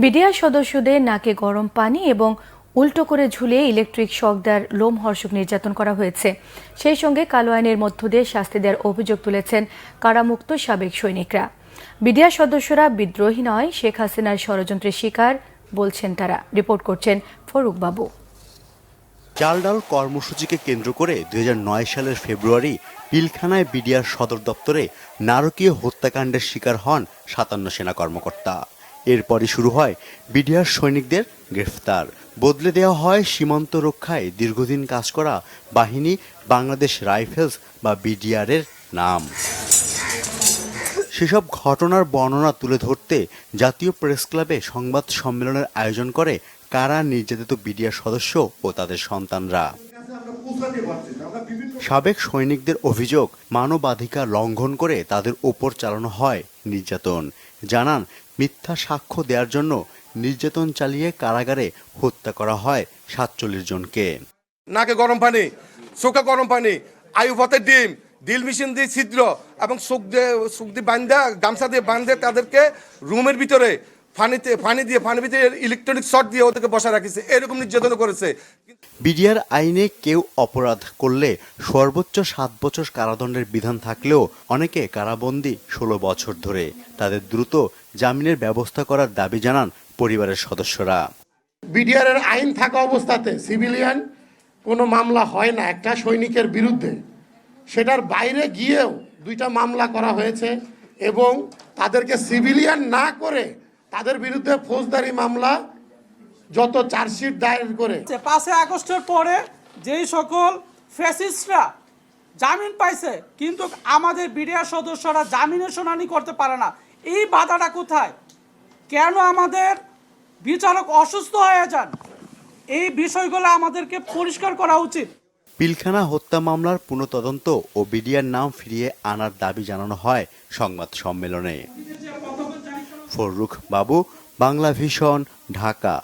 BDR সদস্যদের নাকে গরম পানি এবং উল্টো করে ঝুলিয়ে ইলেকট্রিক শক দেওয়ার লোমহর্ষক নির্যাতন করা হয়েছে। সেই সঙ্গে কালো আইনের মধ্য দিয়ে শাস্তি দেওয়ার অভিযোগ তুলেছেন কারামুক্ত সাবেক সৈনিকরা। বিডিআর সদস্যরা বিদ্রোহী নয়, শেখ হাসিনার ষড়যন্ত্রের শিকার বলছেন তারা। রিপোর্ট করছেন ফরুক বাবু। চাল ডাল কর্মসূচিকে কেন্দ্র করে 2009 সালের ফেব্রুয়ারি পিলখানায় বিডিআর সদর দপ্তরে নারকীয় হত্যাকাণ্ডের শিকার হন 57 সেনা কর্মকর্তা। এরপরই শুরু হয় বিডিআর সৈনিকদের গ্রেফতার। বদলে দেওয়া হয় সীমান্ত রক্ষায় দীর্ঘদিন কাজ করা বাহিনী বাংলাদেশ রাইফেলস বা বিডিআরের নাম। সেসব ঘটনার বর্ণনা তুলে ধরতে জাতীয় প্রেস ক্লাবে সংবাদ সম্মেলনের আয়োজন করে কারা নির্যাতিত বিডিআর সদস্য ও তাদের সন্তানরা। সাবেক সৈনিকদের অভিযোগ, মানবাধিকার লঙ্ঘন করে তাদের ওপর চালানো হয় নির্যাতন। জানান, মিথ্যা সাক্ষ্য দেওয়ার জন্য নির্যাতন চালিয়ে কারাগারে হত্যা করা হয় 47 জনকে। নাকে গরম পানি, চোখে গরম পানি, আয়ু পথের ডিম, ডিল মেশিন দিয়ে ছিদ্র এবং চোখ দিয়ে বান্ধা, গামছা দিয়ে বান্ধে তাদেরকে রুমের ভিতরে পানির ভিতরে ইলেকট্রনিক শর্ট দিয়ে ওদেরকে বসা রাখিছে। এরকম নির্যাতন করেছে। বিডিআর আইনে কেউ অপরাধ করলে সর্বোচ্চ 7 বছর কারাদণ্ডের বিধান থাকলেও অনেকে কারাবন্দী 16 বছর ধরে। তাদের দ্রুত জামিনের ব্যবস্থা করার দাবি জানান পরিবারের সদস্যরা। বিডিআর এর আইন থাকা অবস্থাতে সিভিলিয়ান কোনো মামলা হয় না একটা সৈনিকের বিরুদ্ধে। সেটার বাইরে গিয়েও 2টা মামলা করা হয়েছে এবং তাদেরকে সিভিলিয়ান না করে তাদের বিরুদ্ধে ফৌজদারি মামলা যত চার্জশিট দায়ের করে 5 আগস্টের পরে যেই সকল ফ্যাসিস্টরা জামিন পাইছে, কিন্তু আমাদের বিডিআর সদস্যরা জামিনের শুনানি করতে পারে না। এই বাধাটা কোথায়? কেন আমাদের বিচারক অসুস্থ হয়ে যান? এই বিষয়গুলো আমাদেরকে পরিষ্কার করা উচিত। পিলখানা হত্যা মামলার পুনঃতদন্ত ও বিডিআর নাম ফিরিয়ে আনার দাবি জানানো হয় সংবাদ সম্মেলনে। ফরুক বাবু, বাংলা ভিশন, ঢাকা।